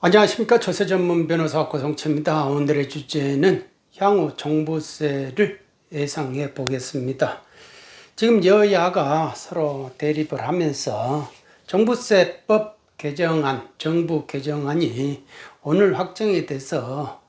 안녕하십니까. 조세 전문 변호사 고성채입니다. 오늘의 주제는 향후 종부세를 예상해 보겠습니다. 지금 여야가 서로 대립을 하면서 종부세법 개정안, 정부 개정안이 오늘 확정이 돼서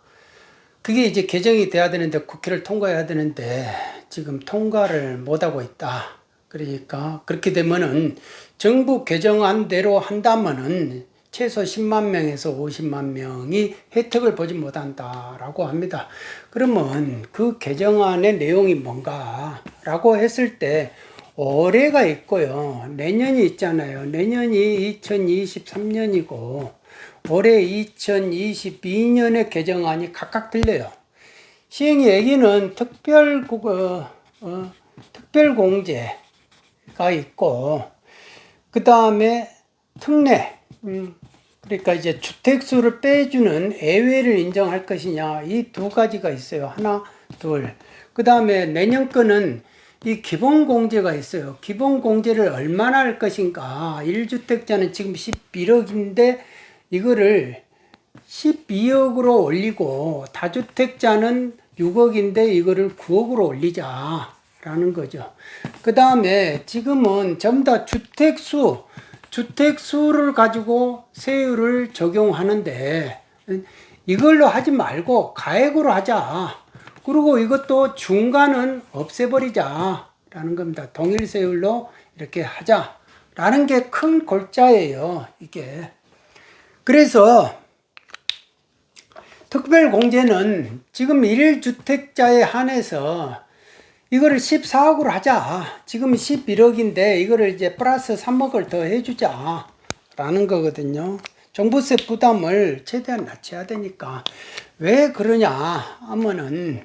그게 이제 개정이 돼야 되는데 국회를 통과해야 되는데 지금 통과를 못하고 있다. 그러니까 그렇게 되면은 정부 개정안대로 한다면은 최소 10만 명에서 50만 명이 혜택을 보지 못한다라고 합니다. 그러면 그 개정안의 내용이 뭔가라고 했을 때 올해가 있고요. 내년이 있잖아요. 내년이 2023년이고 올해 2022년의 개정안이 각각 틀려요. 시행예기는 특별공제가 있고 그 다음에 특례 그러니까 이제 주택수를 빼주는 예외를 인정할 것이냐 이 두 가지가 있어요. 하나, 둘. 그 다음에 내년 거는 이 기본공제가 있어요. 기본공제를 얼마나 할 것인가. 1주택자는 지금 11억인데 이거를 12억으로 올리고 다주택자는 6억인데 이거를 9억으로 올리자라는 거죠. 그 다음에 지금은 전부 다 주택수를 가지고 세율을 적용하는데 이걸로 하지 말고 가액으로 하자. 그리고 이것도 중간은 없애버리자라는 겁니다. 동일 세율로 이렇게 하자라는 게 큰 골자예요. 이게. 그래서 특별공제는 지금 1주택자에 한해서 이거를 14억으로 하자. 지금 11억인데 이거를 이제 플러스 3억을 더 해주자 라는 거거든요. 종부세 부담을 최대한 낮춰야 되니까. 왜 그러냐 하면은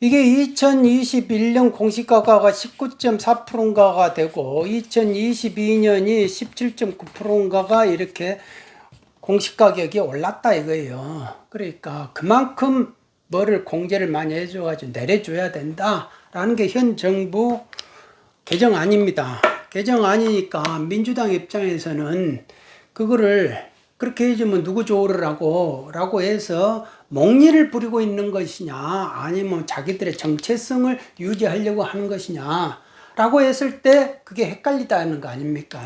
이게 2021년 공시가가 19.4%인가가 되고 2022년이 17.9%인가가 이렇게 공시가격이 올랐다 이거예요. 그러니까 그만큼 뭐를 공제를 많이 해줘가지고 내려줘야 된다라는 게 현 정부 개정안입니다. 개정안이니까 민주당 입장에서는 그거를 그렇게 해주면 누구 좋으라고 라고 해서 몽리를 부리고 있는 것이냐 아니면 자기들의 정체성을 유지하려고 하는 것이냐 라고 했을 때 그게 헷갈리다는 거 아닙니까?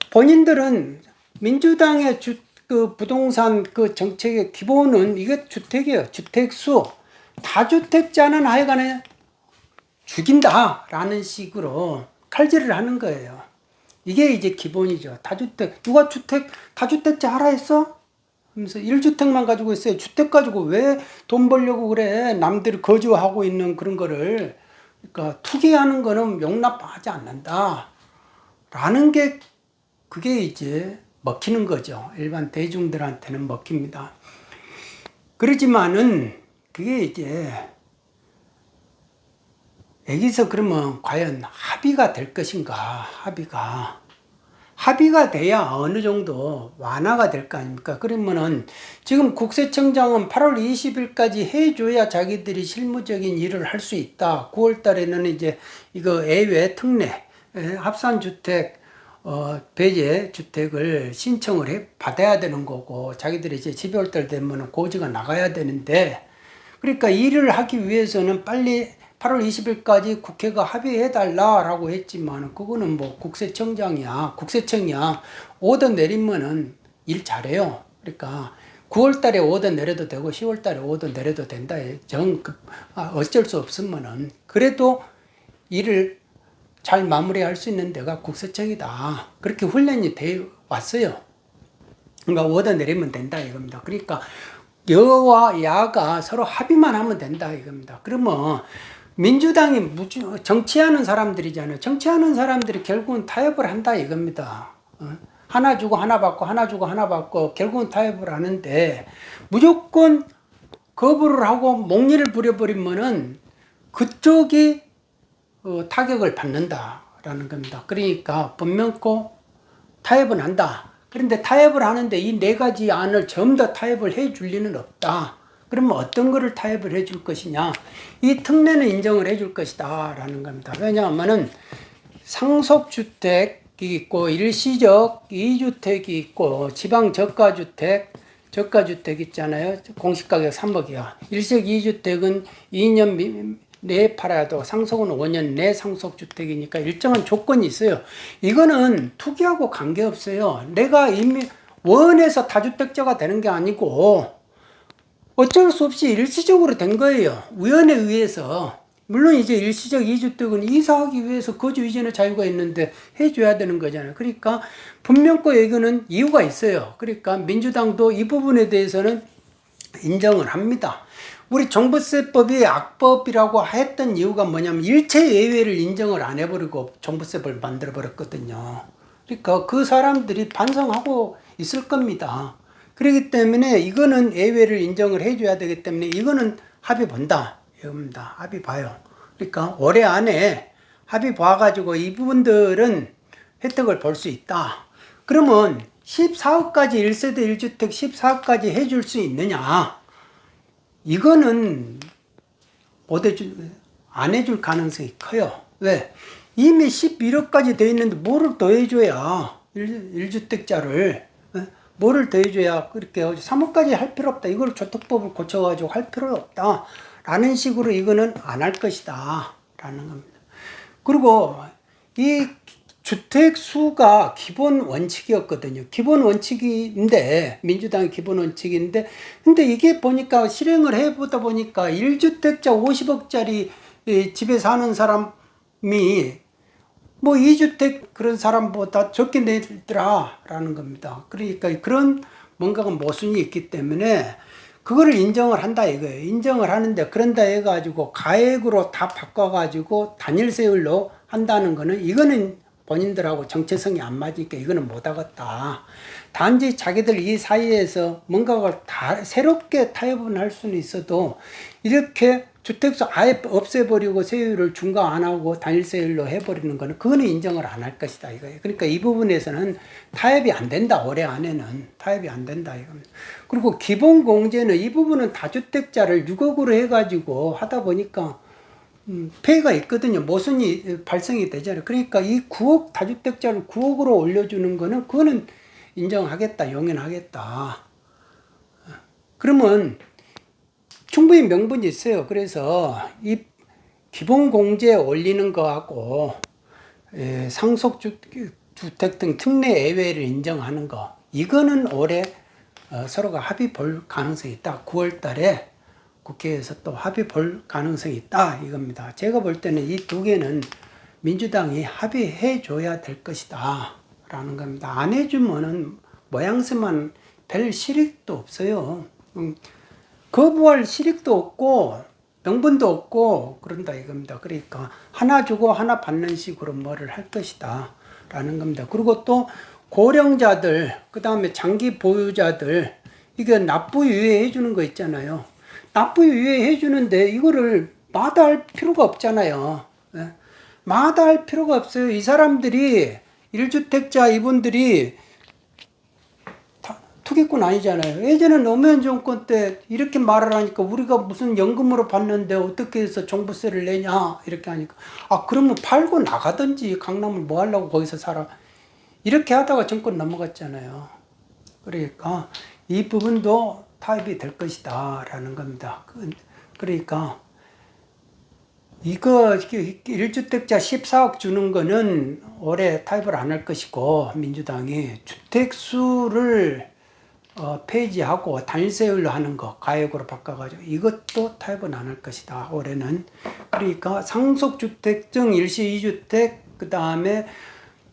본인들은 민주당의 그 부동산 그 정책의 기본은 이게 주택이에요. 주택수. 다주택자는 하여간에 죽인다라는 식으로 칼질을 하는 거예요. 이게 이제 기본이죠. 다주택. 누가 다주택자 하라 했어? 하면서 1주택만 가지고 있어요. 주택 가지고 왜 돈 벌려고 그래? 남들이 거주하고 있는 그런 거를. 그러니까 투기하는 거는 용납하지 않는다. 라는 게 그게 이제 먹히는 거죠. 일반 대중들한테는 먹힙니다. 그렇지만은 그게 이제 여기서 그러면 과연 합의가 될 것인가. 합의가 돼야 어느 정도 완화가 될 거 아닙니까? 그러면은 지금 국세청장은 8월 20일까지 해줘야 자기들이 실무적인 일을 할 수 있다. 9월 달에는 이제 이거 예외 특례 합산주택 배제 주택을 신청을 받아야 되는 거고 자기들이 이제 12월 달 되면 고지가 나가야 되는데 그러니까 일을 하기 위해서는 빨리 8월 20일까지 국회가 합의해 달라라고 했지만 그거는 뭐 국세청이야 오더 내리면은 일 잘해요. 그러니까 9월 달에 오더 내려도 되고 10월 달에 오더 내려도 된다. 어쩔 수 없으면은 그래도 일을 잘 마무리할 수 있는 데가 국세청이다. 그렇게 훈련이 돼 왔어요. 그러니까 오더 내리면 된다 이겁니다. 그러니까 여와 야가 서로 합의만 하면 된다 이겁니다. 그러면 민주당이 정치하는 사람들이잖아요. 정치하는 사람들이 결국은 타협을 한다 이겁니다. 하나 주고 하나 받고 하나 주고 하나 받고 결국은 타협을 하는데 무조건 거부를 하고 몽리를 부려버리면은 그쪽이 타격을 받는다라는 겁니다. 그러니까 법명코 타협은 한다. 그런데 타협을 하는데 이 네 가지 안을 전부 다 타협을 해줄 리는 없다. 그러면 어떤 거를 타협을 해줄 것이냐. 이 특례는 인정을 해줄 것이다 라는 겁니다. 왜냐하면은 상속주택이 있고 일시적 2주택이 있고 지방저가주택 저가주택 있잖아요. 공시가격 3억이야. 일식 2주택은 2년 내에 팔아도 상속은 5년 내 상속주택이니까 일정한 조건이 있어요. 이거는 투기하고 관계없어요. 내가 이미 원해서 다주택자가 되는 게 아니고 어쩔 수 없이 일시적으로 된 거예요. 우연에 의해서. 물론 이제 일시적 2주택은 이사하기 위해서 거주 이전의 자유가 있는데 해줘야 되는 거잖아요. 그러니까 분명코 이거는 이유가 있어요. 그러니까 민주당도 이 부분에 대해서는 인정을 합니다. 우리 종부세법이 악법이라고 했던 이유가 뭐냐면 일체 예외를 인정을 안 해버리고 종부세법을 만들어버렸거든요. 그러니까 그 사람들이 반성하고 있을 겁니다. 그렇기 때문에 이거는 예외를 인정을 해줘야 되기 때문에 이거는 합의 본다. 이겁니다. 합의 봐요. 그러니까 올해 안에 합의 봐가지고 이 부분들은 혜택을 볼 수 있다. 그러면 14억까지 1세대 1주택 14억까지 해줄 수 있느냐? 이거는 안 해줄 가능성이 커요. 왜? 이미 11억까지 돼 있는데 뭐를 더 해줘야 1주택자를 뭐를 더 해줘야 그렇게 3억까지 할 필요 없다. 이걸 조특법을 고쳐가지고 할 필요 없다. 라는 식으로 이거는 안 할 것이다. 라는 겁니다. 그리고 이 주택 수가 기본 원칙이었거든요. 기본 원칙인데, 민주당의 기본 원칙인데, 근데 이게 보니까 실행을 해보다 보니까 1주택자 50억짜리 집에 사는 사람이 뭐 2주택 그런 사람보다 적게 내더라라는 겁니다. 그러니까 그런 뭔가가 모순이 있기 때문에 그거를 인정을 한다 이거예요. 인정을 하는데 그런다 해가지고 가액으로 다 바꿔가지고 단일세율로 한다는 거는 이거는 본인들하고 정체성이 안 맞으니까 이거는 못하겠다. 단지 자기들 이 사이에서 뭔가가 다 새롭게 타협은 할 수는 있어도 이렇게 주택수 아예 없애버리고 세율을 중과 안 하고 단일세율로 해버리는 거는 그거는 인정을 안 할 것이다 이거예요. 그러니까 이 부분에서는 타협이 안 된다. 올해 안에는 타협이 안 된다 이겁니다. 그리고 기본공제는 이 부분은 다주택자를 6억으로 해가지고 하다 보니까 폐해가 있거든요. 모순이 발생이 되잖아요. 그러니까 이 9억 다주택자를 9억으로 올려주는 거는 그거는 인정하겠다, 용인하겠다. 그러면 충분히 명분이 있어요. 그래서 이 기본공제 올리는 거하고 상속주택 등 특례 예외를 인정하는 거 이거는 올해 서로가 합의 볼 가능성이 있다. 9월 달에 국회에서 또 합의 볼 가능성이 있다 이겁니다. 제가 볼 때는 이 두 개는 민주당이 합의해 줘야 될 것이다 라는 겁니다. 안 해주면은 모양새만 별 실익도 없어요. 거부할 실익도 없고 명분도 없고 그런다 이겁니다. 그러니까 하나 주고 하나 받는 식으로 뭐를 할 것이다 라는 겁니다. 그리고 또 고령자들 그 다음에 장기 보유자들 이게 납부 유예해 주는 거 있잖아요. 납부 유예해 주는데 이거를 마다할 필요가 없잖아요. 마다할 필요가 없어요. 이 사람들이 1주택자 이분들이 투기꾼 아니잖아요. 예전에 노무현 정권 때 이렇게 말을 하니까 우리가 무슨 연금으로 받는데 어떻게 해서 종부세를 내냐 이렇게 하니까 아 그러면 팔고 나가든지 강남을 뭐 하려고 거기서 살아 이렇게 하다가 정권 넘어갔잖아요. 그러니까 이 부분도 타협이 될 것이다 라는 겁니다. 그러니까 이거 1주택자 14억 주는 거는 올해 타협을 안 할 것이고 민주당이 주택수를 폐지하고 단일세율로 하는 거 가액으로 바꿔가지고 이것도 타협은 안 할 것이다 올해는. 그러니까 상속주택증 일시 2주택 그 다음에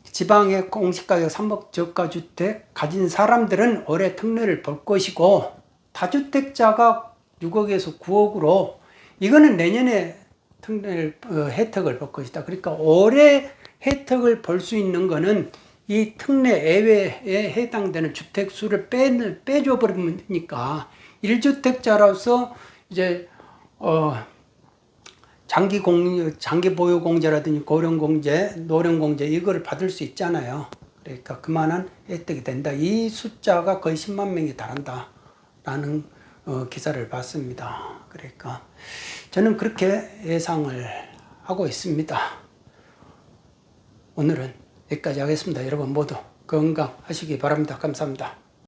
지방의 공시가격 3억 저가주택 가진 사람들은 올해 특례를 볼 것이고 다주택자가 6억에서 9억으로 이거는 내년에 특례를 혜택을 볼 것이다. 그러니까 올해 혜택을 볼 수 있는 거는 이 특례 예외에 해당되는 주택 수를 빼줘 버리니까 1주택자로서 이제 장기 보유 공제라든지 고령 공제, 노령 공제 이거를 받을 수 있잖아요. 그러니까 그만한 혜택이 된다. 이 숫자가 거의 10만 명이 달한다라는 기사를 봤습니다. 그러니까 저는 그렇게 예상을 하고 있습니다. 오늘은 여기까지 하겠습니다. 여러분 모두 건강하시기 바랍니다. 감사합니다.